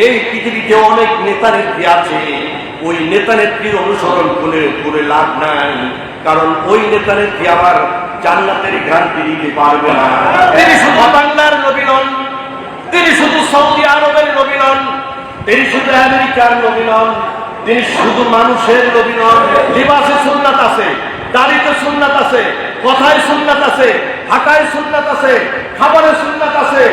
এই পৃথিবীতে অনেক নেতা নেত্রী আছে, ওই নেতা নেত্রীর অনুসরণ করে লাভ নাই, কারণ ওই নেতা নেত্রী আবার জান্নাতের গ্রান্তি দিতে পারবে না। তিনি শুধু বাংলার নবী নন, তিনি শুধু সৌদি আরবের নবী নন, তিনি শুধু আমেরিকার নবী নন, তিনি শুধু মানুষের নবী নন। লিবাসে সুন্নাত আছে, দাড়িতে সুন্নাত আছে, কথায় সুন্নাত আছে, হাঁটায় সুন্নাত আছে, খাবারে সুন্নাত আছে।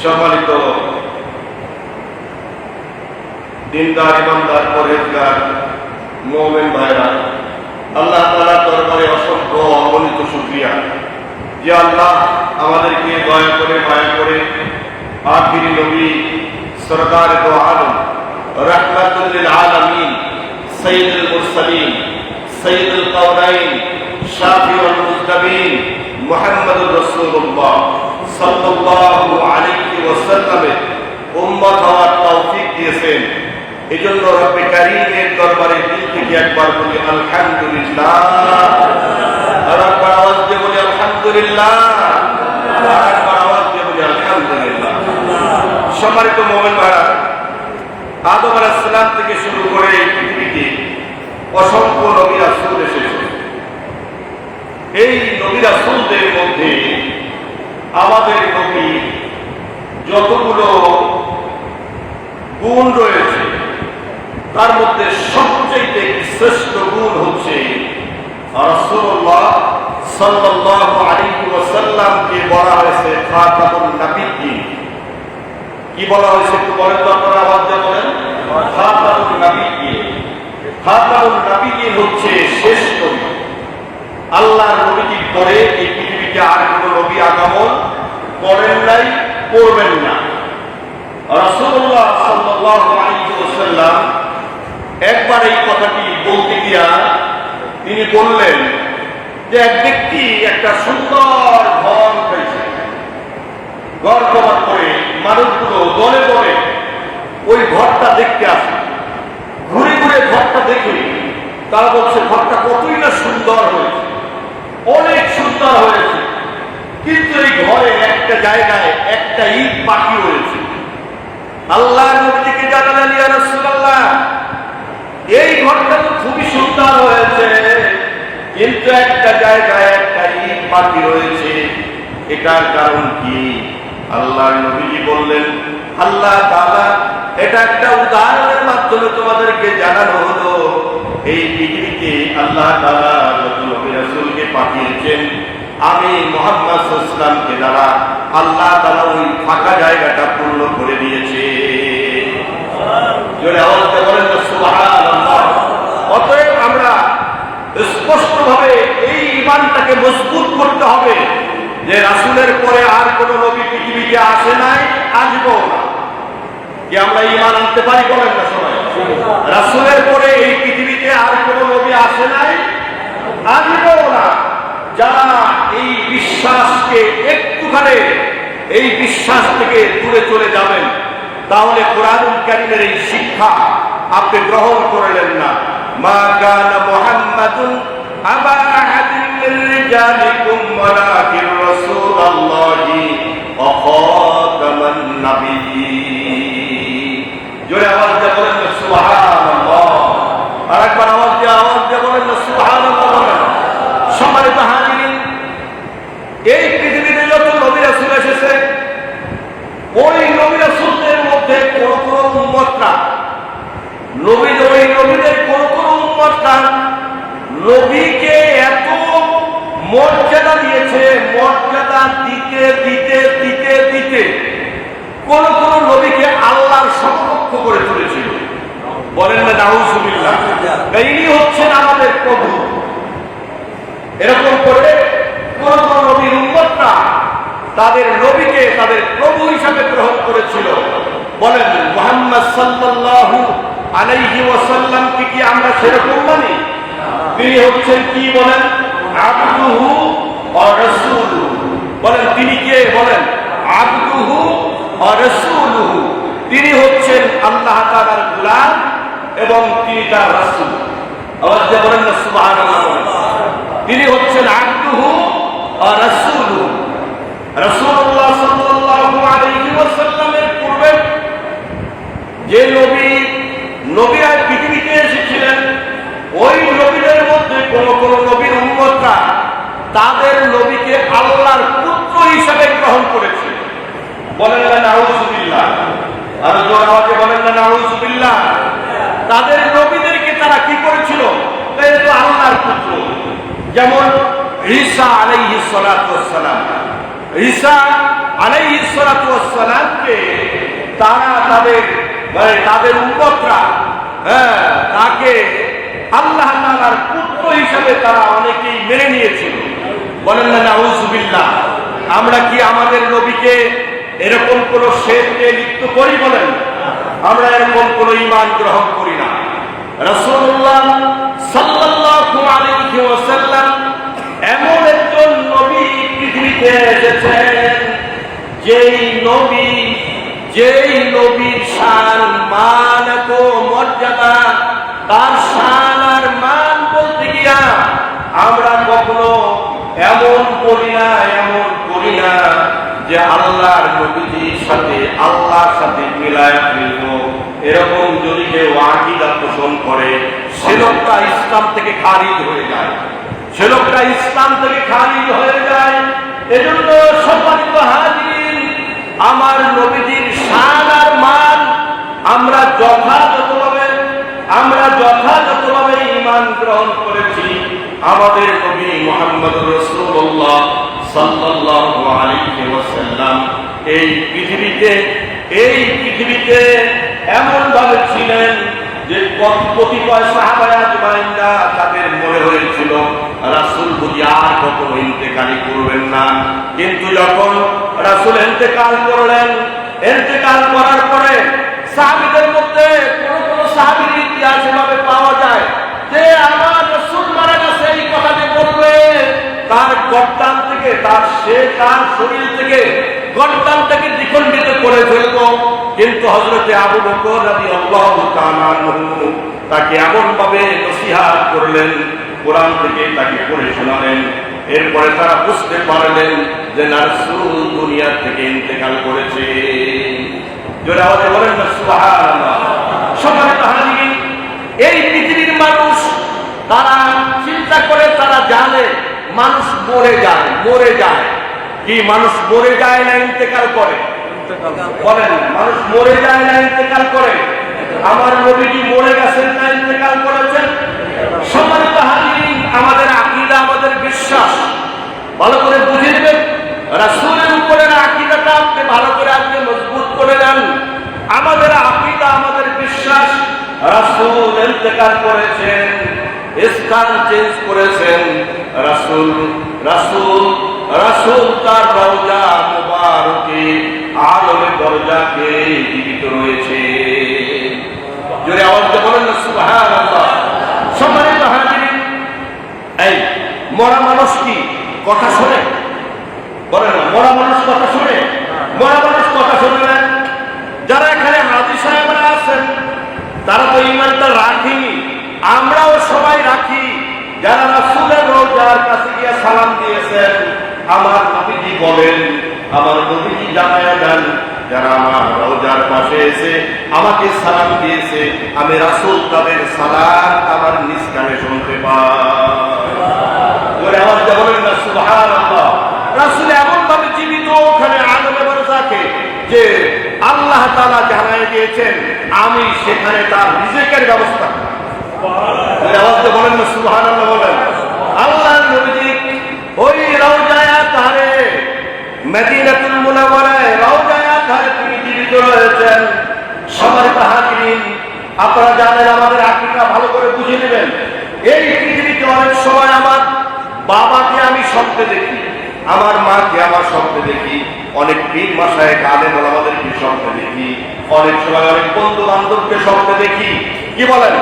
সম্মানিত দিনদার ইমানদার পরেজগার মুমিন ভাইরা, আল্লাহ তাআলার দরবারে অসংখ্য অগণিত শুকরিয়া যে আল্লাহ আমাদেরকে দয়া করে মায়া করে আখিরি নবী সরকার দো আলম রাহমাতুল লিল আলামিন সাইয়্যিদুল মুরসালিন সাইয়্যিদুল কাওনাইন শাফিউল মুজতাবিন মুহাম্মদুর রাসূলুল্লাহ সাল্লাল্লাহু আলাইহি ওয়াসাল্লামের উম্মত হওয়ার তৌফিক দিয়েছেন। এজন্য রব্বে কারীমের দরবারে দিল থেকে একবার বলি আলহামদুলিল্লাহ। আর একবার আওয়াজ দিয়ে বলি আলহামদুলিল্লাহ। আর একবার আওয়াজ দিয়ে বলি আলহামদুলিল্লাহ। সম্মানিত মুমিন ভাইরা, আদম আলাইহিস সালাম থেকে শুরু করে এই পৃথিবীতে অসংখ্য নবী রাসূল এসেছে। এই নবী রাসূলদের মধ্যে আমাদের নবী যতগুলো গুণ রয়েছে তার মধ্যে সবচেয়ে শ্রেষ্ঠ গুণ হচ্ছে রাসূলুল্লাহ সাল্লাল্লাহু আলাইহি ওয়াসাল্লামকে বলা হয়েছে খাতামুন নাবিয়্যিন। কি বলা হয়েছে একটু বলেন তো আপনারা, আওয়াজ দিয়ে বলেন। খাতামুন নাবিয়্যিন। খাতামুন নাবিয়্যিন হচ্ছে শেষ নবী। আল্লাহর নবীর পরে এই পৃথিবীতে আর কোন নবী আগমন করেন নাই, করবেন না। রাসূলুল্লাহ সাল্লাল্লাহু আলাইহি ওয়াসাল্লাম একবার এই কথাটি বলতে গিয়া তিনি বললেন যে এক ব্যক্তি একটা সুন্দর ঘর পেয়েছে। ঘর পাওয়ার পরে মানুষগুলো দলে দলে ওই ঘরটা দেখতে আসে। ঘুরে ঘুরে ঘরটা দেখে তারা বলছে ঘরটা কতই না সুন্দর হয়েছে, অনেক সুন্দর হয়েছে, কিন্তু এই ঘরে একটা জায়গায় একটা ইট বাকি রয়েছে। আল্লাহ নবীকে জানালেন, ইয়া রাসূলুল্লাহ, এই ঘরটা তো খুবই সুন্দর হয়েছে, কিন্তু একটা জায়গায় একটা ইট বাকি রয়েছে, এটার কারণ কি? আল্লাহ নবীজি বললেন, আল্লাহ তাআলা এটা একটা উদাহরণের মাধ্যমে তোমাদেরকে জানানো হলো, এই পৃথিবীতে আল্লাহ তাআলা যত নবী রাসূলকে পাঠিয়েছেন, আমি মুহাম্মদ সাল্লাল্লাহু আলাইহি ওয়াসাল্লামকে দ্বারা আল্লাহ তাআলা ওই ফাঁকা জায়গাটা পূর্ণ করে দিয়েছে। জোরে আওয়াজ দিয়ে বলেন সুবহানাল্লাহ। অতএব আমরা স্পষ্টভাবে এই ঈমানটাকে মজবুত করতে হবে যে রাসূলের পরে আর কোন নবী পৃথিবীতে আসে নাই, আসবেও না। কি আমরা ঈমান আনতে পারি? বলেন না সবাই। রাসূলের পরে এই পৃথিবীতে আর কোন নবী আসে নাই, আসবেও না। যারা এই বিশ্বাসকে একটুখানি এই বিশ্বাস থেকে দূরে চলে যাবেন, তাহলে কোরআনুল কারীমের এই শিক্ষা আপনি গ্রহণ করলেন না। মা কানা মুহাম্মাদুন আবা আহাদিন মির রিজালিকুম ওয়ালাকিন রাসূলুল্লাহি ওয়া খাতামান নাবিয়্যিন। জোরে আওয়াজ দিয়ে বলেন সুবহানাল্লাহ। আরেকবার আওয়াজ দিয়ে বলেন সুবহানাল্লাহ। সম্মানিত হাজিরিন, এই পৃথিবীতে যত নবী রাসূল এসেছে, ওই নবী রাসূলদের মধ্যে কোন কোন উম্মতরা ওই নবীদের কোন কোন উম্মতরা নবীকে এত মর্যাদা দিয়েছে, মর্যাদা দিতে দিতে দিতে দিতে কোন কোন নবীকে আল্লাহর সমকক্ষ করে তুলেছিল। বলেন না নাউজুবিল্লাহ। ইনি হচ্ছেন আমাদের প্রভু। এরকম করে কোন কোন নবীর উম্মতরা তাদের নবীকে তাদের প্রভু হিসাবে গ্রহণ করেছিল। বলেন মুহাম্মদ সাল্লাল্লাহু আলাইহি ওয়াসাল্লামকে কি আমরা সেরকম মানি? তিনি হচ্ছেন কি? বলেন আবদুহু ওয়া রাসূলুহু। বলেন তিনি কে? বলেন আবদুহু ওয়া রাসূলুহু। তিনি হচ্ছেন আল্লাহ তাআলার গোলাম এবং তিনি তার রাসূল। আওয়াজ দিয়ে বলেন না সুবহানাল্লাহ। তিনি হচ্ছেন আবদুহু ওয়া রাসূলুহু। রাসূলুল্লাহ সাল্লাল্লাহু আলাইহি ওয়াসাল্লামের পূর্বে যে নবীরা পৃথিবীতে এসেছিলেন, ওই নবীদের মধ্যে কোন কোন নবীর উম্মতরা তাদের নবীকে আল্লাহর পুত্র হিসেবে গ্রহণ করেছে। বলেন না নাউজুবিল্লাহ। আর জোরে আওয়াজে বলেন না নাউজুবিল্লাহ। তাদের নবীদেরকে তারা কি করেছিল? তারা তো আল্লাহর পুত্র। যেমন ঈসা আলাইহিস সালাতু ওয়াস সালাম, ঈসা আলাইহিস সালাতু ওয়াস সালামকে তারা তাদের উম্মতরা তাকে আল্লাহ তাআলার পুত্র হিসেবে তারা অনেকেই মেনে নিয়েছিল। বলেন না নাউজুবিল্লাহ। আমরা কি আমাদের নবীকে এরকম কোন শেরকে লিপ্ত করি? বলেন আমরা এরকম কোন ঈমান গ্রহণ করি না। রাসূলুল্লাহ সাল্লাল্লাহু আলাইহি ওয়াসাল্লাম এমন একজন নবী পৃথিবীতে এসেছেন, যেই নবীর শান, মান, এত মর্যাদা, তার শান আর মান বলতে গিয়া আমরা কখনো এমন করি না যে আল্লাহর নবীজির সাথে আল্লাহর সাথে মিলায় ফেলব। এরকম যদি কেউ আকীদা পোষণ করে, সে লোকটা ইসলাম থেকে খারিজ হয়ে যায়। এজন্য সম্মানিত হাজিরিন, আমার নবীজির শান আর মান আমরা যথাযথভাবে আমরা যথাযথভাবে ঈমান গ্রহণ করেছি আমাদের নবী মুহাম্মদ রাসূলুল্লাহ সাল্লাল্লাহু আলাইহি ওয়াসাল্লাম এই পৃথিবীতে এমন ভাবে ছিলেন যে কতিপয় সাহাবায়ে আজমাইনরা তাদের মনে হয়েছিল রাসূল বুঝি আর কখনো ইন্তেকালই করবেন না, কিন্তু যখন রাসূল ইন্তেকাল করলেন, ইন্তেকাল করার পরে সাহাবীদের মধ্যে কোন সাহাবীর ইতিহাস এভাবে পাওয়া যায় যে আমার রাসূল মারা গেছে এই কথাটি বলবে, তার গর্দান থেকে তার শরীর থেকে গর্দানটাকে দ্বিখণ্ডিত করে ফেলবো। কিন্তু হযরতে আবু বকর রাদিয়াল্লাহু তাআলা আনহু তাকে এমন ভাবে নসিহত করলেন, কোরআন থেকে তাকে পড়ে শোনালেন। এরপরে তারা বুঝতে পারলেন যে রাসূল দুনিয়া থেকে ইন্তেকাল করেছে। জোরে আওয়াজে বলেন না সুবহানাল্লাহ। সম্মানিত হাজিরিন, এই পৃথিবীর মানুষ তারা চিন্তা করে, তারা জানে মানুষ মরে যায়। কি মানুষ মরে যায় না ইন্তেকাল করে? বলেন, মানুষ মরে যায় না ইন্তেকাল করে? আমার নবীজি মরে গেছেন না ইন্তেকাল করেছেন? সম্মানিত হাজিরিন, আমাদের আকীদা, আমাদের বিশ্বাস ভালো করে বুঝে নেবেন। রাসূলের উপরের আকীদাটা আপনি ভালো করে আজকে মজবুত করে নেন। আমাদের আকীদা, আমাদের বিশ্বাস, রাসূল ইন্তেকাল করেছেন, স্থান চেঞ্জ করেছেন। রাসূল তার রওজা মুবারকে আলমে দরজাকে জীবিত রয়েছে। জোরে আওয়াজে বলেন না সুবহানাল্লাহ। সম্মানিত হাজিরিন, এই মরা মানুষ কি কথা শোনে? বলেন না, মরা মানুষ কথা শোনে? মরা মানুষ কথা শোনে না। যারা এখানে হাজী সাহেবরা আছেন তারা তো ঈমানটা রাখেনি, আমরাও সবাই রাখি। যারা রাসূলের রওজার কাছে গিয়ে সালাম দিয়েছেন, আমার নবীজি বলেন, আমার নবীজি জানায়া দেন, যারা আমার রওজার পাশে এসে আমাকে সালাম দিয়েছে, আমি রাসূল তাদের সালাম আমার নিজ কানে শুনতে পাই। ওরে আওয়াজ দিয়ে বলেন না সুবহানাল্লাহ। রাসূল এমন ভাবে জীবিত ওখানে আলমে বারজাকে যে আল্লাহ তাআলা জানায় দিয়েছেন আমি সেখানে তার রিজিকের ব্যবস্থা। আওয়াজ দিয়ে বলেন না সুবহানাল্লাহ। বলেন, আল্লাহর নবীজি ওই রওজায়ে তাহরে মদিনাতুল মুনাওয়ারায় রওজায়ে তাহরে তিনি জীবিত রয়েছেন। সম্মানিত হাজিরিন, আপনারা জানেন আমাদের আকীদা ভালো করে বুঝে নেবেন। এই পৃথিবীতে অনেক সময় আমার বাবাকে আমি স্বপ্নে দেখি, আমার মাকে আমার স্বপ্নে দেখি, অনেক পীর মাশায়েখ আলেম ওলামাদেরকে স্বপ্নে দেখি, অনেক সময় অনেক বন্ধু বান্ধবকে স্বপ্নে দেখি। কি বলেন,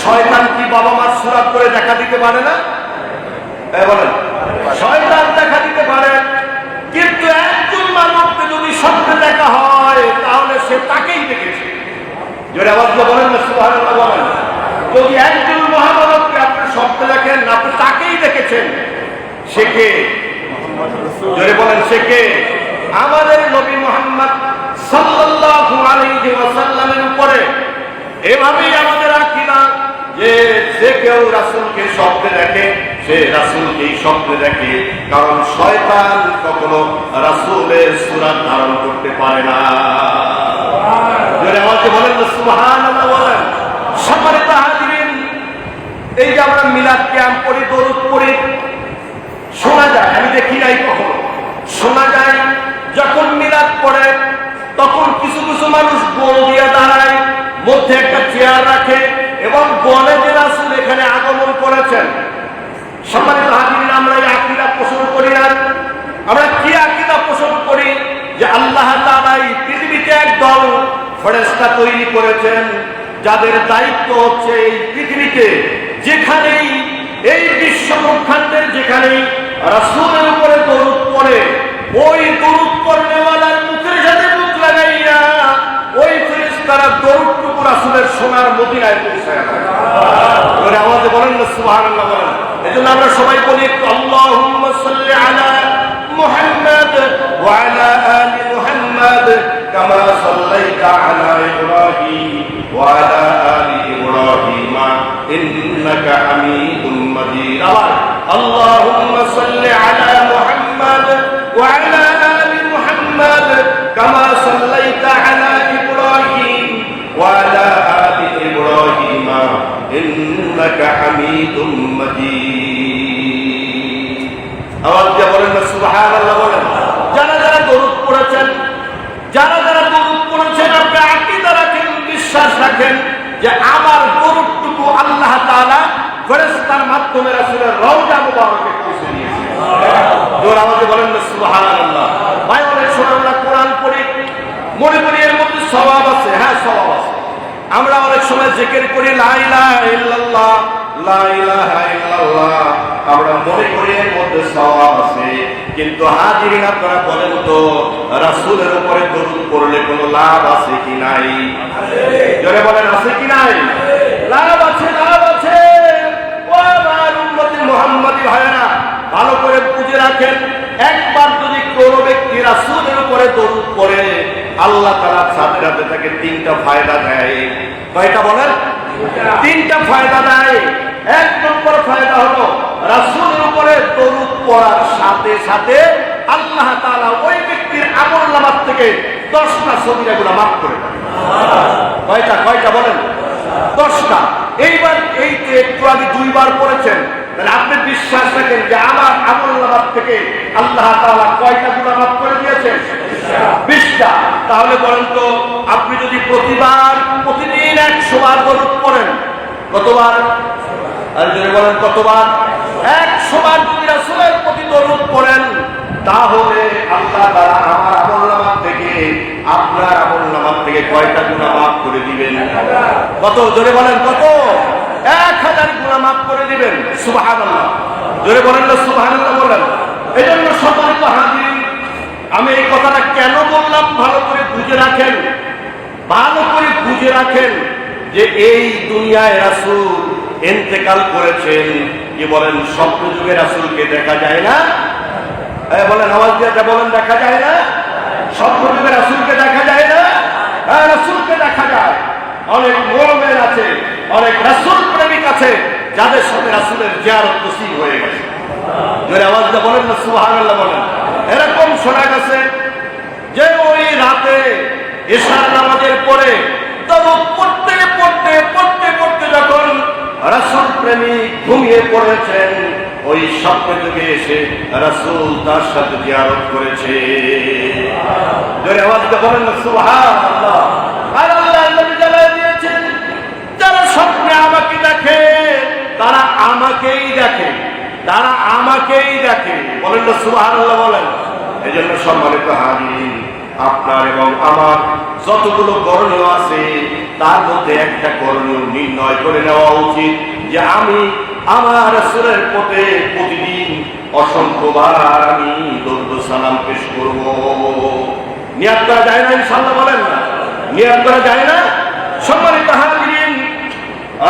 শয়তান কি বাবা মার সুরাত করে দেখা দিতে পারে না? বলেন, শয়তান দেখা দিতে পারে, কিন্তু একজন মানুষকে যদি স্বপ্নে দেখা হয় তাহলে সে তাকেই দেখেছে। জোরে আওয়াজ দিয়ে বলেন না সুবহানাল্লাহ। বলেন, যদি একজন মহামানবকে আপনি স্বপ্নে দেখেন, আপনি তাকেই দেখেছেন। সে কে? জোরে বলেন, সে কে? আমাদের নবী মুহাম্মদ সাল্লাল্লাহু আলাইহি ওয়াসাল্লামের উপরে এভাবেই আমাদের আকীদা যে যে কেউ রাসূলকে স্বপ্নে দেখে সে রাসূলকেই স্বপ্নে দেখে, কারণ শয়তান কখনো রাসূলের সূরা ধারণ করতে পারে না। জোরে আওয়াজে বলেন না সুবহানাল্লাহ। বলেন, সম্মানিত হাজিরিন, এই যে আমরা মিলাদ কিয়াম পড়ি, দরুদ পড়ি, শোনা যায়, আমি দেখি নাই কখনো, শোনা যায় যখন মিলাদ পড়ে তখন কিছু কিছু মানুষ গোল দিয়ে দাঁড়ায়, মধ্যে একটা চেয়ার রাখে এবং বলে যে রাসূল এখানে আগমন করেছেন। সম্মানিত হাজিরিন, আমরা এই আকীদা পোষণ করি না। আমরা কি আকীদা পোষণ করি? যে আল্লাহ তাআলা এই পৃথিবীতে একদল ফেরেশতা তৈরি করেছেন যাদের দায়িত্ব হচ্ছে এই পৃথিবীতে যেখানেই, এই বিশ্ব ব্রহ্মাণ্ডের যেখানেই রাসূলের উপরে দরুদ পড়ে, ওই দরুদ পড়নেওয়ালার মুখের সাথে মুখ লাগাইয়া ওই ফেরেশতারা দরুদটুকু রাসূলের সোনার মদিনায় পৌঁছায় দেয়। ওরে আওয়াজে বলেন না সুবহানাল্লাহ। বলেন, এজন্য আমরা সবাই বলি আল্লাহুম্মা সাল্লি আলা মুহাম্মাদ ওয়া আলা আলি মুহাম্মাদ কামা সাল্লাইতা আলা ইব্রাহিম ওয়া আলা আলি ইব্রাহিম ইন্নাকা হামিদুম মাজিদ। আল্লাহুম্মা সাল্লি আলা মুহাম্মাদ ওয়া আলা আলি মুহাম্মাদ কামা সাল্লাইতা আলা ইব্রাহিম ওয়া আলা আলি ইব্রাহিম ইন্নাকা হামিদুম মাজিদ। আওয়াজ দিয়ে বলেন না সুবহানাল্লাহ বলেন। যারা যারা দরুদ পড়েছেন, যারা যারা দরুদ পড়েছেন, আপনি আকীদা রাখেন, বিশ্বাস রাখেন যে আমার দরুদটুকু আল্লাহ তাআলা ফেরেশতার মাধ্যমে রাসূলের রওজা মুবারকে পৌঁছে দিয়েছেন। জোর আওয়াজে বলেন না সুবহানাল্লাহ। ভাই, অনেক সময় আমরা কোরআন পড়ি, মনে করি এর মধ্যে সওয়াব আছে। হ্যাঁ, সওয়াব আছে। আমরা অনেক সময় জিকির করি লা ইলাহা ইল্লাল্লাহ, লা ইলাহা ইল্লাল্লাহ, আমরা মনে করি এর মধ্যে সওয়াব আছে। কিন্তু হাজিরিন, আপনারা বলেন তো রাসূলের উপরে দরুদ পড়লে কোনো লাভ আছে কি নাই? জোরে বলেন, আছে কি নাই? লাভ আছে, লাভ আছে। ও আমার উম্মতি মুহাম্মাদি ভাইরা, ভালো করে বুঝে রাখেন, একবার যদি কোন ব্যক্তি রাসূলের উপরে দরুদ পড়ে, আল্লাহ তাআলা সাথে সাথে তাকে তিনটা ফায়দা দেয়। কয়টা বলেন? তিনটা ফায়দা দেয়। এক নম্বর ফায়দা হলো রাসূলের উপরে দরুদ পড়ার সাথে সাথে আল্লাহ তাআলা ওই ব্যক্তির আমলনামা থেকে 10টা সগীরা গুনাহ মাফ করে দেন। কয়টা? কয়টা বলেন? 10টা। এইবার এই যে একটু আগে 2 বার পড়েছেন, তাহলে আপনি বিশ্বাস রাখেন যে আমার আমলনামা থেকে আল্লাহ তাআলা কয়টা গুনাহ মাফ করে দিয়েছেন? 20টা। তাহলে বলেন তো, আপনি যদি প্রতিদিন 100 বার দরুদ পড়েন, কতবার? আর যদি বলেন কতবার? 100 বার যদি রাসূলের প্রতি দরুদ পড়েন, তাহলে আল্লাহ তাআলা আমার আমলনামা থেকে আপনার আমলনামা থেকে কয়টা গুনাহ মাফ করে দিবেন? কত? জোরে বলেন কত? 1000 গুনাহ মাফ করে দিবেন। সুবহানাল্লাহ। জোরে বলেন না সুবহানাল্লাহ বলেন। এজন্য সম্মানিত হাজিরিন, আমি এই কথাটা কেন বললাম ভালো করে বুঝে রাখেন, ভালো করে বুঝে রাখেন যে এই দুনিয়ায় রাসূল ইন্তেকাল করেছেন। কি বলেন? স্বপ্ন যুগে রাসূলকে দেখা যায় না? বলেন, আওয়াজ দিয়ে বলেন, দেখা যায় না? স্বপ্ন যুগে রাসূলকে দেখা যায় না? হ্যাঁ, রাসূলকে দেখা যায়। অনেক মুমিন আছে, অনেক রাসূল প্রেমিক আছে, যাদের সাথে রাসূলের জিয়ারত নসিব হয়ে গেছে। জোরে আওয়াজ দিয়ে বলেন না সুবহানাল্লাহ বলেন। এরকম শোনা গেছে যে ওই রাতে ইশার নামাজের পরে দরুদ পড়তে পড়তে পড়তে পড়তে যখন রাসূল প্রেমিক ঘুমিয়ে পড়েছেন, ওই স্বপ্ন যুগে এসে রাসূল তার সাথে জিয়ারত করেছে। জোরে আওয়াজ দিয়ে বলেন না সুবহানাল্লাহ। আর আল্লাহর নবী জানায় দিয়েছেন, যারা স্বপ্নে আমাকে দেখে তারা আমাকেই দেখে, তারা আমাকেই দেখে। বলেন না সুবহানাল্লাহ বলেন। এই জন্য সম্মানিত হাজিরিন, আপনার এবং আমার যতগুলো করণীয় আছে তার মধ্যে একটা করণীয় নির্ণয় করে নেওয়া উচিত যে আমি আমার রাসূলের পথে প্রতিদিন অসংখ্যবার আমি দরুদ সালাম পেশ করব। নিয়ত করা যায় না? ইনশাআল্লাহ বলেন না। নিয়ত করা যায় না? সম্মানিত হাজিরিন,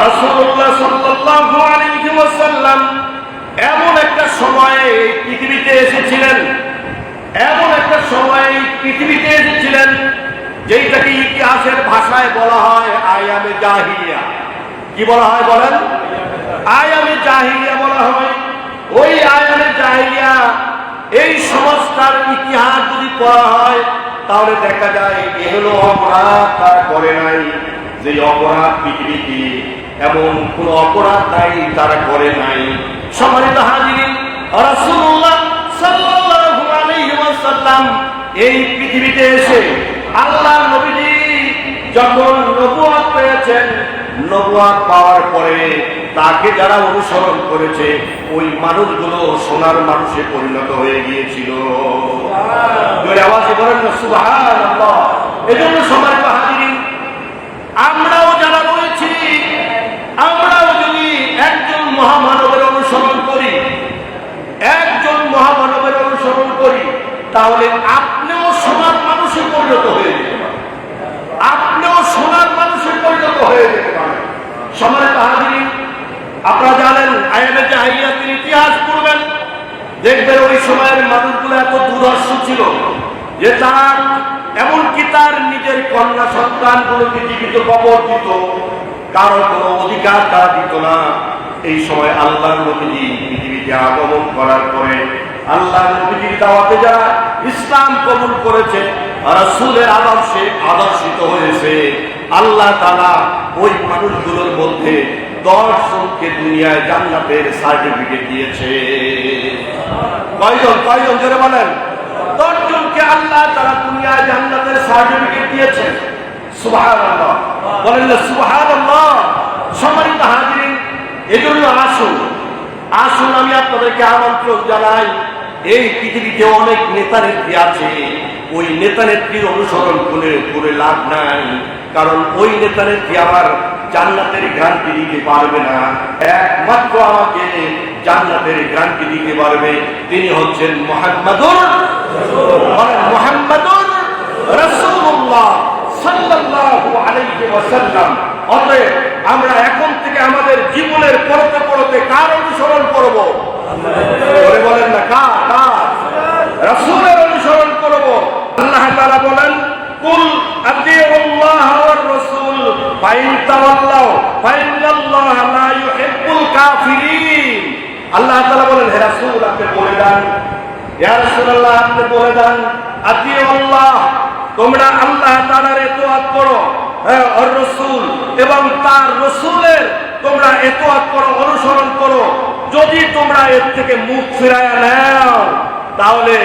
রাসূলুল্লাহ সাল্লাল্লাহু আলাইহি ওয়াসাল্লাম এমন একটা সময়ে পৃথিবীতে এসেছিলেন, এমন একটা সময় পৃথিবীতে এসেছিলেন যেটাকে ইতিহাসের ভাষায় বলা হয় আয়ামে জাহিলিয়া। কি বলা হয় বলেন? আয়ামে জাহিলিয়া বলা হয়। ওই আয়ামে জাহিলিয়া, এই সমাজটার ইতিহাস যদি পড়া হয় তাহলে দেখা যায় এগুলো অপরাধ তারা করে নাই। যে অপরাধ পৃথিবীতে এমন কোন অপরাধ নাই তারা করে নাই। সম্মানিত হাজিরিন, রাসূলুল্লাহ সাল্লাল্লাহু আলাইহি ওয়াসাল্লাম এই পৃথিবীতে এসে আল্লাহর নবীজি যখন নবুয়ত পেয়েছেন, নবুয়ত পাওয়ার পরে তাকে যারা অনুসরণ করেছে ওই মানুষগুলো সোনার মানুষে পরিণত হয়ে গিয়েছিল। জোরে আওয়াজে বলেন না সুবহানাল্লাহ। এজন্য সম্মানিত হাজিরিন, আমরাও যারা রয়েছি, আমরাও যদি একজন মহামানবের অনুসরণ করি, একজন মহামানবের অনুসরণ করি, তাহলে আপনিও সোনার মানুষে পরিণত হয়ে যেতে পারেন, আপনিও সোনার মানুষে পরিণত হয়ে যেতে পারেন। সম্মানিত হাজিরিন, আপনারা জানেন আয়ামে জাহিলিয়াতের ইতিহাস পড়বেন, দেখবেন ওই সময়ের মানুষগুলো এত দুর্ধর্ষ ছিল যে তারা এমনকি তার নিজের কন্যা সন্তানগুলোকে জীবিত কবর দিত, কারো কোনো অধিকার তারা দিত না। এই সময় আল্লাহর নবীজি পৃথিবীতে আগমন করার পরে আল্লাহর নবীজির দাওয়াতে যারা ইসলাম কবুল করেছে, রাসূলের আদর্শে আদর্শিত হয়েছে, আল্লাহ তাআলা ওই মানুষগুলোর মধ্যে 10 জনকে দুনিয়ায় জান্নাতের সার্টিফিকেট দিয়েছে। কয়জন জোরে বলেন? 10 জনকে আল্লাহ তাআলা দুনিয়ায় জান্নাতের সার্টিফিকেট দিয়েছে। সুবহানাল্লাহ, বলেন না সুবহানাল্লাহ। সম্মানিত হাজিরিন, এজন্য আসুন আমি আপনাদেরকে আমন্ত্রণ জানাই, এই পৃথিবীতে অনেক নেতা নেত্রী আছে, ওই নেতা নেত্রীর অনুসরণ করে লাভ নাই, কারণ ওই নেতা নেত্রী আমার জান্নাতের গ্যারান্টি দিতে পারবে না। একমাত্র আমাকে জান্নাতের গ্যারান্টি দিতে পারবে তিনি হচ্ছেন মুহাম্মাদুর রাসূলুল্লাহ সাল্লাল্লাহু আলাইহি ওয়াসাল্লাম। অতএব আমরা এখন থেকে আমাদের জীবনের পরতে কার অনুসরণ করব? বলেন না, কার? রাসূলের অনুসরণ করব। আল্লাহ তাআলা বলেন, কুল আতিউল্লাহ ওয়ার রাসূল ফাইন তাওয়াল্লাউ ফাইনাল্লাহা লা ইউহিব্বুল কাফিরিন। আল্লাহ তাআলা বলেন, হে রাসূল আপনি বলে দেন, ইয়া রাসূলুল্লাহ আপনি বলে দেন, আতিউল্লাহ তোমরা আল্লাহ তাআলার ইতাআত করো, আর রাসূল এবং তার রাসূলের তোমরা ইতাআত করো, অনুসরণ করো। যদি তোমরা এর থেকে মুখ ফিরায় নাও তাহলে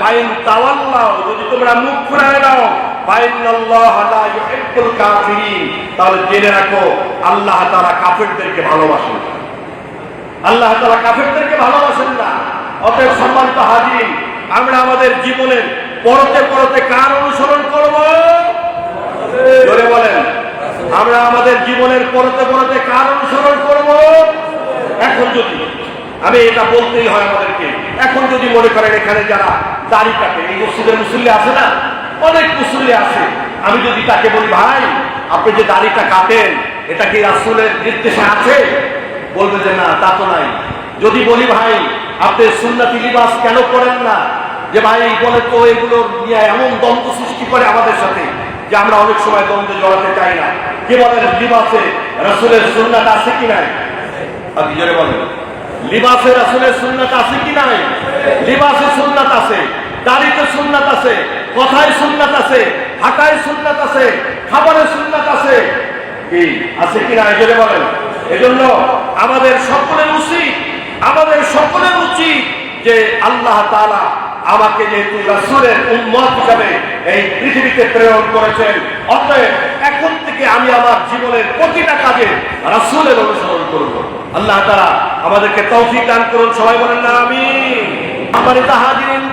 ফাইন তাওয়াল্লাউ, যদি তোমরা মুখ ফিরায় নাও ফাইনাল্লাহা লা ইউহিব্বুল কাফিরিন, তাহলে জেনে রাখো আল্লাহ তাআলা কাফেরদেরকে ভালোবাসেন না। আল্লাহ তাআলা কাফেরদেরকে ভালোবাসেন না। অতএব সম্মানিত হাজিরিন, আমরা আমাদের জীবনের পরতে কার অনুসরণ করব? জোরে বলেন, আমরা আমাদের জীবনের পরতে কার অনুসরণ করব? এখন যদি আমি এটা বলতেই হয় আমাদেরকে, এখন যদি মনে করেন এখানে যারা দাড়ি কাটে, এই মসজিদের মুসল্লি আছে না, অনেক মুসল্লি আছে, আমি যদি তাকে বলি ভাই আপনি যে দাড়িটা কাটেন এটা কি রাসূলের নির্দেশে আছে? বলবে যে না, তা তো নাই। যদি বলি ভাই আপনি সুন্নতি লিবাস কেন করেন না, যে ভাই বলে তো এগুলো নিয়ে এমন দ্বন্দ্ব সৃষ্টি করে আমাদের সাথে যে আমরা অনেক সময় দ্বন্দ্বে জড়াতে চাই না। কি বলেন, লিবাসে রাসূলের সুন্নাত আছে কি নাই? আপনি জোরে বলেন, লিবাসে রাসূলের সুন্নাত আছে কি নাই? লিবাসে সুন্নাত আছে, দাড়িতে সুন্নাত আছে, কথায় সুন্নাত আছে, হাঁটায় সুন্নাত আছে, খাবারে সুন্নাত আছে, কি আছে কি নাই? জোরে বলেন। এজন্য আমাদের সকলের উচিত যে আল্লাহ তাআলা আমাকে যেহেতু রাসূলের উম্মত হিসাবে এই পৃথিবীতে প্রেরণ করেছেন, অতএব এখন থেকে আমি আমার জীবনের প্রতিটা কাজে রাসূলের অনুসরণ করব। আল্লাহ তাআলা আমাদেরকে তৌফিক দান করুন, সবাই বলেন না আমিন। সম্মানিত হাজিরিন,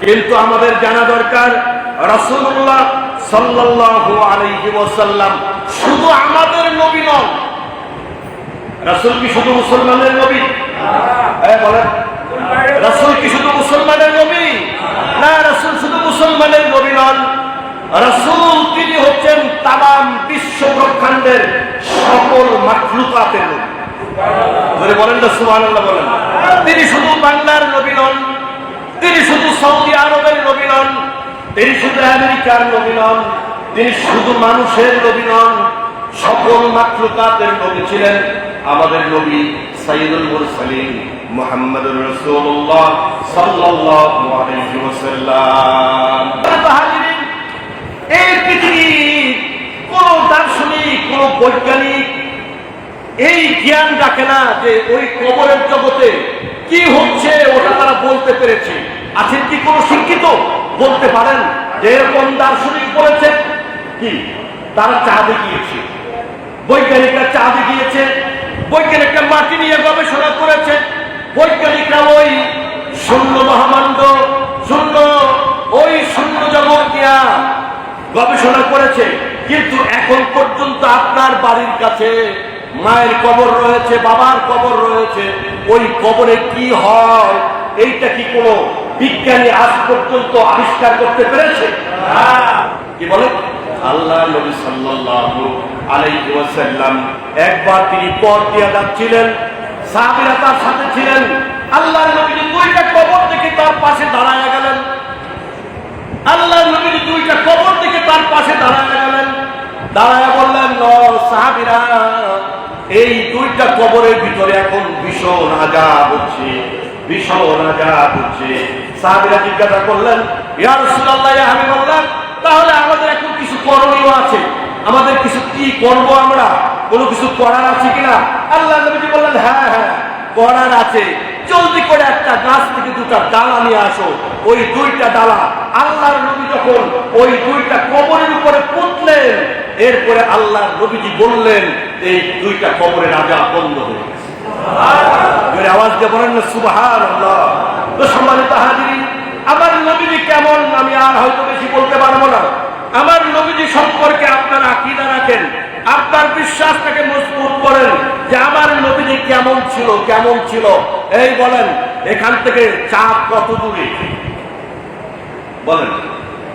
কিন্তু আমাদের জানা দরকার রাসূলুল্লাহ সাল্লাল্লাহু আলাইহি ওয়াসাল্লাম শুধু আমাদের নবী নন। রাসূল কি শুধু মুসলমানের নবী? বলেন, রাসূল কি শুধু মুসলমানের নবী? না, রাসূল শুধু মুসলমানের নবী নন। রাসূল তিনি হচ্ছেন তামাম বিশ্ব ব্রহ্মাণ্ডের সকল মাখলুকাতের নবী। ধরে বলেন না সুবহানাল্লাহ বলেন। তিনি শুধু বাংলার নবী নন, তিনি শুধু সৌদি আরবের নবী নন, তিনি শুধু আমেরিকার নবী নন, তিনি শুধু মানুষের নবী নন, সকল মাখলুকাতের নবী ছিলেন আমাদের নবী সাইয়্যিদুল মুরসালিন মুহাম্মদুর রাসূলুল্লাহ সাল্লাল্লাহু আলাইহি ওয়াসাল্লাম। হাজিরিন, এই পৃথিবীর কোন দার্শনিক, কোন বৈজ্ঞানিক এই জ্ঞান রাখে না যে ওই কবরের জগতে কি হচ্ছে ওটা তারা বলতে পেরেছে। আছেন কি কোন শিক্ষিত বলতে পারেন যে এরকম দার্শনিক বলেছে? কি তারা চাঁদে গিয়েছে, বৈজ্ঞানিকরা চাঁদে গিয়েছে, বৈজ্ঞানিকরা মাটি নিয়ে গবেষণা করেছে, বৈজ্ঞানিকরা ওই শূন্য মহামাণ্ড, ওই শূন্য জগৎ নিয়ে গবেষণা করেছে। কিন্তু এখন পর্যন্ত আপনার বাড়ির কাছে মায়ের কবর রয়েছে, বাবার কবর রয়েছে, ওই কবরে কি হয় এইটা কি কোনো বিজ্ঞানী আজ পর্যন্ত আবিষ্কার করতে পেরেছে? কি বলে? আল্লাহ নবী সাল্লাল্লাহু আলাইহি ওয়াসাল্লাম একবার তিনি পথ দিয়ে যাচ্ছিলেন, সাহাবীরা তার সাথে ছিলেন। আল্লাহর নবী দুইটা কবর দেখে তার পাশে দাঁড়ায় গেলেন। আল্লাহর নবী দুইটা কবর দেখে তার পাশে দাঁড়ায় গেলেন, দাঁড়ায় বললেন, সাহাবীরা এই দুইটা কবরের ভিতরে এখন ভীষণ আযাব হচ্ছে, ভীষণ আযাব হচ্ছে। সাহাবীরা জিজ্ঞাসা করলেন, ইয়া রাসূলুল্লাহ, ইয়া হাবিবাল্লাহ, তাহলে আমাদের এখন কিছু করণীয় আছে, আমাদের কিছু কি করব আমরা? কোনো কিছু করার আছে কিনা? আল্লাহ নবীজি বললেন হ্যাঁ হ্যাঁ করার আছে, জলদি করে একটা গাছ থেকে দুটা ডালা নিয়ে আসো। ওই দুইটা ডালা আল্লাহর নবী যখন ওই দুইটা কবরের উপরে পুঁতলেন, এরপরে আল্লাহর নবীজি বললেন এই দুইটা কবরের আযাব বন্ধ হয়ে গেছে। আওয়াজ দিয়ে বলেন না সুবহানাল্লাহ। তো সম্মানিত হাজিরিন, আমার নবীজি কেমন আমি আর হয়তো বেশি বলতে পারবো না। আমার নবীজি সম্পর্কে আপনার আকীদা রাখেন, আপনার বিশ্বাসটাকে মজবুত করেন যে আমার নবীজি কেমন ছিল কেমন ছিল। এই বলেন এখান থেকে চাঁদ কত দূরে? বলেন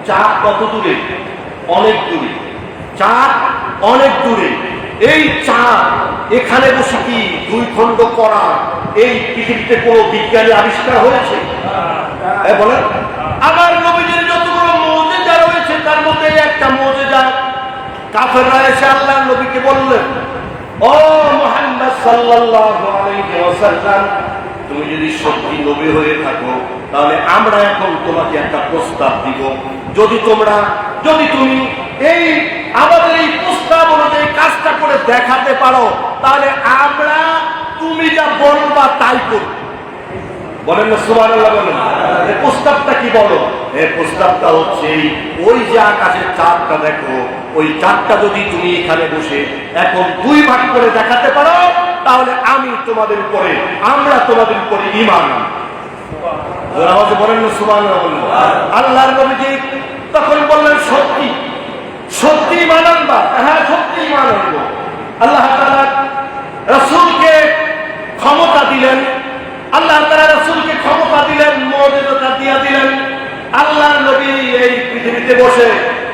চাঁদ কত দূরে? অনেক দূরে। চাঁদ অনেক দূরে। এই চাঁদ এখানে বসে কি দুই খণ্ড করা এই পৃথিবীতে কোনো বিজ্ঞানী আবিষ্কার হয়েছে? বলেন আমার নবীজির যতগুলো মুজিজা রয়েছে তার মধ্যে একটা মুজিজা, কাফেররা এসে আল্লাহর নবীকে বললেন, ও মুহাম্মদ সাল্লাল্লাহু আলাইহি ওয়াসাল্লাম, তুমি যদি সত্যি নবী হয়ে থাকো তাহলে আমরা এখন তোমাকে একটা প্রস্তাব দিব। যদি তুমি এই আমাদের এই প্রস্তাব অনুযায়ী কাজটা করে দেখাতে পারো তাহলে আমরা তুমি যা বলবা তাই করব। বলেন না সুবহানাল্লাহ। বলেন এই প্রস্তাবটা কি? বলো। এই প্রস্তাবটা হচ্ছে ওই যে আকাশের চাঁদটা দেখো, ওই চাঁদটা যদি তুমি এখানে বসে এখন দুই ভাগ করে দেখাতে পারো তাহলে আমরা তোমাদের উপরে ঈমান আনবো। বলেন না সুবহানাল্লাহ। আল্লাহর নবীজি তখন বললেন সত্যি ঈমান আনবা? হ্যাঁ সত্যি ঈমান আনবো। আল্লাহ তাআলা রাসূলকে ক্ষমতা দিলেন, আল্লাহ তাআলা রাসূলকে ক্ষমতা দিলেন, মুজিজা দিয়ে দিলেন। আল্লাহর নবী এই পৃথিবীতে বসে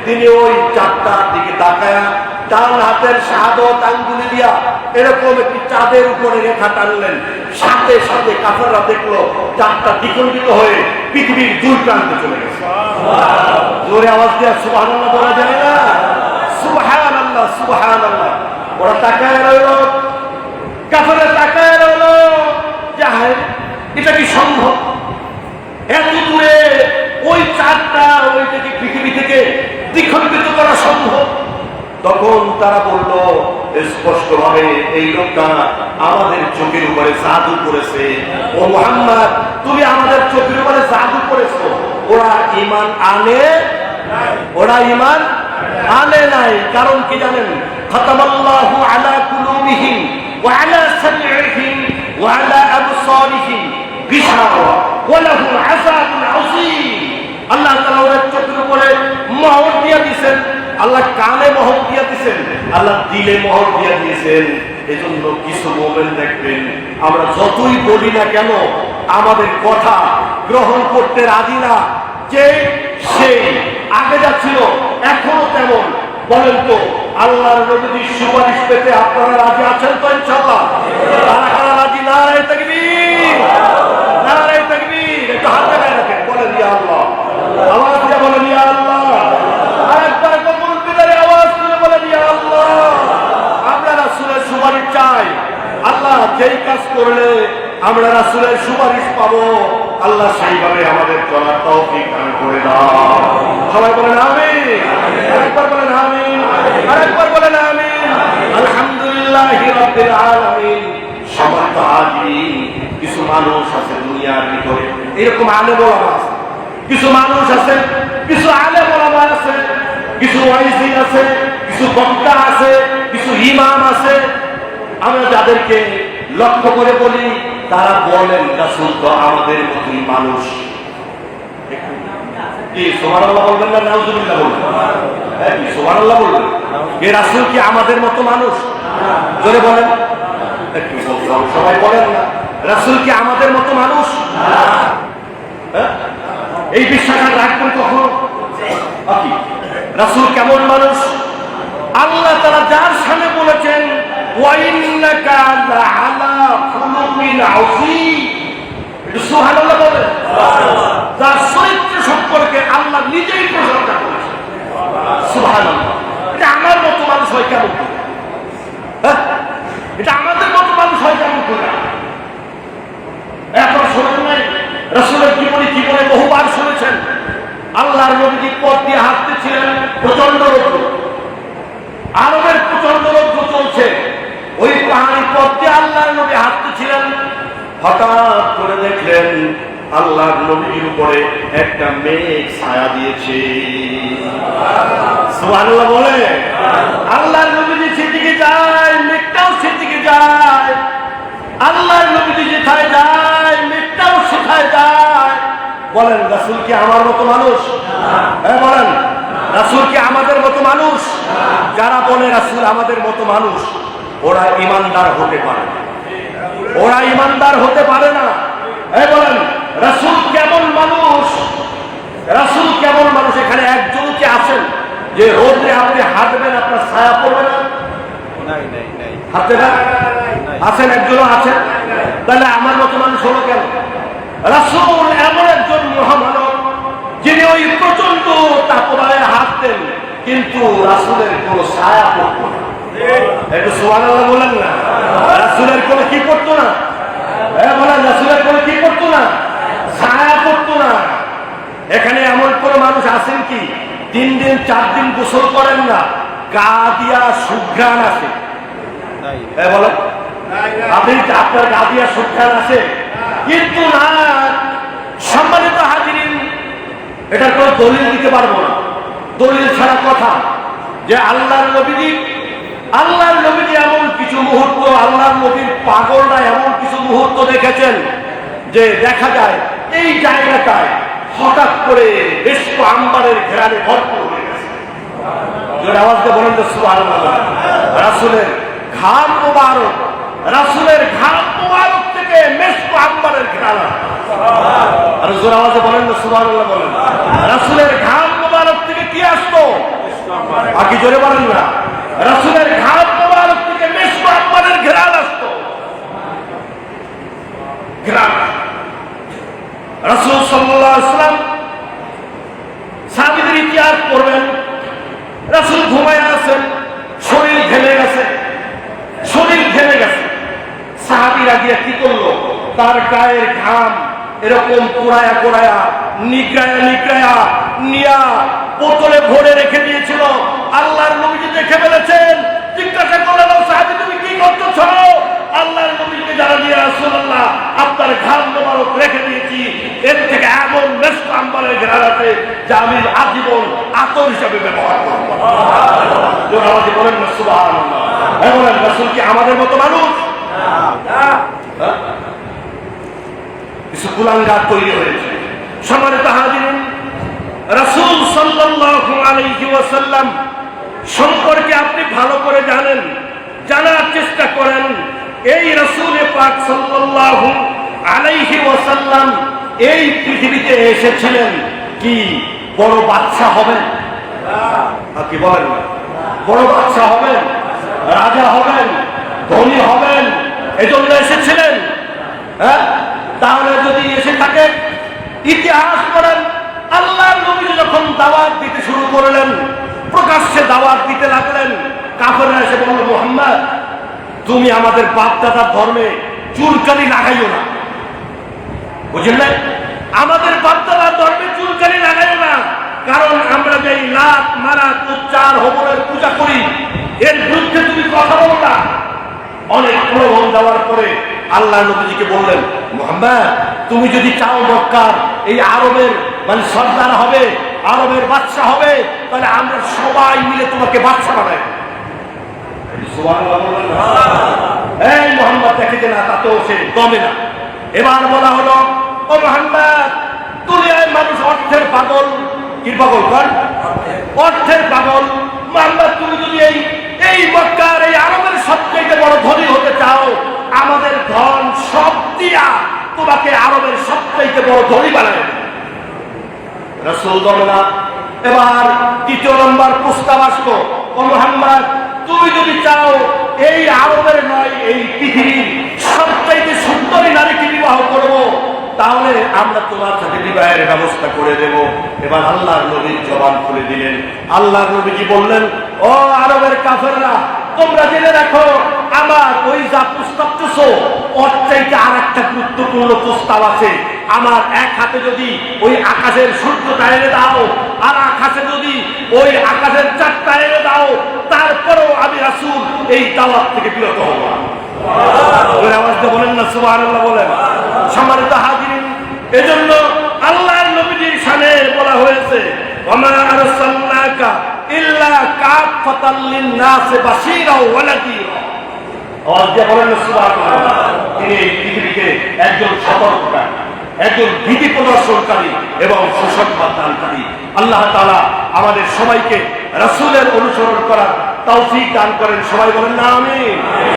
তিনি ওই চাঁদটার দিকে তাকায়া ডান হাতের শাহাদত আঙ্গুলি দিয়া এরকম একটি চাঁদের উপরে রেখা টানলেন। সাথে সাথে কাফেররা দেখলো চাঁদটা দ্বিখণ্ডিত হয়ে পৃথিবীর দুই প্রান্তে চলে গেছে। জোরে আওয়াজ দিয়া সুবহানাল্লাহ বলা যায় না? সুবহানাল্লাহ সুবহানাল্লাহ। ওরা তাকায় রইল, কাফেররা তাকায় রইল, এটা কি সম্ভব? এত দূরে ওই চাঁদটা ওইটাকে পৃথিবী থেকে দ্বিখণ্ডিত করা সম্ভব? তখন তারা বলল স্পষ্ট ভাবে, এই লোকটা আমাদের চোখের উপরে জাদু করেছে। ও মুহাম্মদ, তুমি আমাদের চোখের উপরে জাদু করেছো। ওরা ঈমান আনে নাই। কারণ কি জানেন? খাতামাল্লাহু আলা কুলুবিহিম ওয়া আলা সামইহিম ওয়া আলা আবসারিহিম গিশাওয়া ওয়া লাহুম আযাবুন আযীম। আল্লাহ তাআলা ওদের চোখের উপরে মোহর দিয়ে দিয়েছেন, আল্লাহ কানে মোহর দিয়ে দিয়েছেন, আল্লাহ দিলে মোহর দিয়ে দিয়েছেন। এজন্য কিছু মুমিন দেখবেন আমরা যতই বলি না কেন আমাদের কথা গ্রহণ করতে রাজি না। যে সেই আগে যা ছিল এখনো তেমন। বলেন তো আল্লাহর নবীর সুপারিশ পেতে আপনারা রাজি আছেন তো? ইনশাআল্লাহ। কারা রাজি? নারায়ে তাকবীর, নারায়ে তাকবীর। একটু হাত দেখায় রাখেন, বলেন ইয়া আল্লাহ। আওয়াজ দিয়ে বলেন ইয়া আল্লাহ। আরেকবার কবুল বিদারে আওয়াজ দিয়ে বলেন ইয়া আল্লাহ। আমরা রাসূলের সুপারিশ চাই। আল্লাহ যেই কাজ করলে আমরা রাসূলের সুপারিশ পাবো, আল্লাহ সেইভাবে আমাদের চলার তৌফিক দান করে দাও। সবাই বলেন আমিন। আরেকবার বলেন আমিন, আরেকবার বলেন আমিন। আলহামদুলিল্লাহি রাব্বিল আলামিন। সম্মানিত হাজিরিন, কিছু মানুষ আছে দুনিয়ার ভিতরে এরকম আলেম ওলামা আছে, কিছু মানুষ আছে, কিছু আলেম ওলামা আছে, কিছু ওয়াইজি আছে, কিছু বক্তা আছে, কিছু ইমাম আছে। আমরা যাদেরকে লক্ষ্য করে বলি তারা বলেন রাসূল তো আমাদের মতোই মানুষ। কি সুবহানাল্লাহ বলবেন না নাউজুবিল্লাহ বলবেন? কি সুবহানাল্লাহ বলবেন? এ রাসূল কি আমাদের মতো মানুষ? জোরে বলেন। একটু সবাই বলেন না, রাসূল কি আমাদের মতো মানুষ? এই বিশ্বাস রাখবেন কখন? রাসূল কেমন মানুষ? আল্লাহ তাআলা যার সামনে বলেছেন ওয়া ইন্নাকা লাআলা খুলুকিন আযীম, সুবহানাল্লাহ বলেন। যার চরিত্র সম্পর্কে আল্লাহ নিজেই প্রশংসা করেছেন। সুবহানাল্লাহ। এটা আমার মতো মানুষ হয় কেমন করে? এটা আমাদের মতো মানুষ হয় কেমন করে? এখন শোনেন নাই রাসূলের জীবনে বহুবার শুনেছেন আল্লাহর নবী পথ দিয়ে হাঁটতেছিলেন, প্রচন্ড রৌদ্র, আরবের প্রচন্ড রৌদ্র চলছে, ওই পাহাড়ি পথ দিয়ে আল্লাহর নবী হাঁটতেছিলেন, হঠাৎ করে দেখলেন আল্লাহর নবীর উপরে একটা মেঘ ছায়া দিয়েছে। সুবহানাল্লাহ বলে। আল্লাহর নবী সেদিকে যায়, মেঘটাও সেদিকে যায়। আল্লাহর নবী যেথায় যায়, মেঘটাও সেথায় যায়। বলেন রাসূল কি আমার মতো মানুষ? হ্যাঁ বলেন, রাসূল কি আমাদের মতো মানুষ? যারা বলে রাসূল আমাদের মতো মানুষ, ওরা ঈমানদার হতে পারে না, ওরা ঈমানদার হতে পারে না। এই বলেন রাসূল কেমন মানুষ? রাসূল কেমন মানুষ? এখানে একজন কি আছেন যে রোদে আপনি হাঁটবেন আপনার ছায়া পড়বে না? হাঁটতে না আছেন? একজনও আছেন? তাহলে আমার মতো মানুষ হলো কেন? রাসূল এমন একজন মহামানব যিনি ওই প্রচন্ড তাপমাত্রায় হাঁটতেন, কিন্তু রাসূলের কোন ছায়া পড়তো না। একটু সুবহানাল্লাহ বলেন না। রাসূলের কোন কি পড়তো না? বলেন রাসূলের কোন কি পড়তো না? ছায়া পড়তো না। এখানে এমন কোন মানুষ আছেন কি 3 দিন 4 দিন গোসল করেন না, গা দিয়া সুঘ্রাণ আসে? বলেন আপনি আপনার গা দিয়া সুঘ্রাণ আসে? কিন্তু না, সম্মানিত হাজিরিন, এটার কোন দলিল দিতে পারবো না। দলিল ছাড়া কথা যে আল্লাহর নবীজি এমন কিছু মুহূর্ত, আল্লাহর নবীর পাগলরা এমন কিছু মুহূর্ত দেখেছেন যে দেখা যায় এই জায়গাটায় হঠাৎ করে বেশ আম্বারের ঘেরানে ভরপুর হয়ে গেছে। আওয়াজটা বলেন তো সুবহানাল্লাহ। রাসূলের ঘাম মুবারক, রাসূলের ঘাম মুবারক থেকে মেশক আম্বারের ঘেরানা। আর জোর আওয়াজে বলেন তো সুবহানাল্লাহ বলেন। রাসূলের ঘাম মুবারক থেকে কি আসতো? বাকি জোরে বলেন না। রাসূলের ঘাম মুবারক থেকে মেশক আম্বারের ঘেরানা আসতো। ঘেরানা। রাসূল সাল্লাল্লাহু আলাইহি ওয়াসাল্লাম সাহাবীদের ইতিহাস পড়বেন। রাসূল ঘুমায় আছেন, শরীর ঘেমে গেছে, সাহাবীরা গিয়ে কি করলো? তার গায়ের ঘাম এরকম পোড়ায়া নিগড়ায়া নিয়া বোতলে ভরে রেখে দিয়েছিল। আল্লাহর নবীজি দেখে ফেলেছেন, জিজ্ঞাসা করলেন সাহাবী তুমি কি করতেছো? আল্লাহর নবীকে জানা দিয়ে রাসূলুল্লাহ আপনার ঘাম মোবারক রেখে দিয়েছি, এর থেকে এমন মেশক আম্বারের ঘ্রাণ আছে যা আমি আজীবন আতর হিসাবে ব্যবহার করব। বলেন না সুবহানাল্লাহ। বলেন রাসূল কি আমাদের মতো মানুষ? কিছু কুলাঙ্গার তৈরি হয়েছে। সম্মানিত হাজিরিন, রাসূল সাল্লাল্লাহু আলাইহি ওয়াসাল্লাম সম্পর্কে আপনি ভালো করে জানেন, জানার চেষ্টা করেন। এই রাসূল পাক সাল্লাল্লাহু আলাইহি ওয়াসাল্লাম এই পৃথিবীতে এসেছিলেন কি বড় বাদশা হবেন? কি বলেন? বড় বাদশা হবেন, রাজা হবেন, ধনী হবেন, এজন্য এসেছিলেন? তাহলে যদি এসে থাকে, ইতিহাস করেন আল্লাহর নবী যখন দাওয়াত দিতে শুরু করলেন, প্রকাশ্যে দাওয়াত দিতে লাগলেন, কাফেররা এসে বলল মুহাম্মদ তুমি আমাদের বাপ দাদার ধর্মে চুলকানি লাগাইও না। বুঝলেন না? আমাদের বাপ দাদার ধর্মে চুলকানি লাগাইও না, কারণ আমরা যে লাত মারাত উচ্চার হবনের পূজা করি এর বিরুদ্ধে তুমি কথা বলো না। অনেক প্রলোভন দেওয়ার পরে আল্লাহ নবীজিকে বললেন মুহাম্মদ তুমি যদি চাও মক্কার এই আরবের সর্দার হবে, আরবের বাদশা হবে, তাহলে আমরা সবাই মিলে তোমাকে বাদশা বানাই। এই মুহাম্মদ দেখে না, তাতেও সে দমে না। এবার বলা হলো ও মুহাম্মদ দুনিয়ায় মানুষ অর্থের পাগল। কি পাগল? কর অর্থের পাগল। মুহাম্মদ তুমি যদি এই মক্কার এই আরবের সবচেয়ে বড় ধনী হতে চাও, আমাদের ধন সব দিয়া তোমাকে আরবের সবচেয়ে বড় ধনী বানায়। রাসূল দমনা। এবার দ্বিতীয় নম্বর প্রস্তাব আসলো ও মুহাম্মদ তুমি যদি চাও এই আরবের নয় এই পৃথিবীর সবচেয়ে সুন্দরী নারীকে বিবাহ করব, তাহলে আমরা তোমার সাথে বিবাহের ব্যবস্থা করে দেব। এবার আল্লাহর নবী জবান খুলে দিলেন। আল্লাহর নবীজি বললেন ও আরবের কাফেররা তোমরা জেনে রাখো আমার ওই যা প্রস্তাব করছো ওর চাইতে আর একটা গুরুত্বপূর্ণ প্রস্তাব আছে, আমার এক হাতে যদি ওই আকাশের সূর্যটা এনে দাও, আর এক হাতে যদি ওই আকাশের চাঁদটা এনে দাও, তারপরেও আমি রাসূল এই দাওয়াত থেকে বিরত হব না। আওয়াজ দিয়ে বলেন না সুবহানাল্লাহ বলেন। সম্মানিত হাজিরিন, এজন্য আল্লাহর নবীর শানে বলা হয়েছে ওমা আরসালনাকা ইল্লা কাফাতাল লিন-নাস বাশীরা ওয়া নাযীরা। আওয়াজ দিয়ে বলেন না সুবহানাল্লাহ। তিনি এই পৃথিবীকে একজন সতর্ককারী, একজন ভীতি প্রদর্শনকারী এবং সুসংবাদ দানকারী। আল্লাহ তাআলা আমাদের সবাইকে রাসূলের অনুসরণ করার তৌফিক দান করেন। সবাই বলেন না আমিন।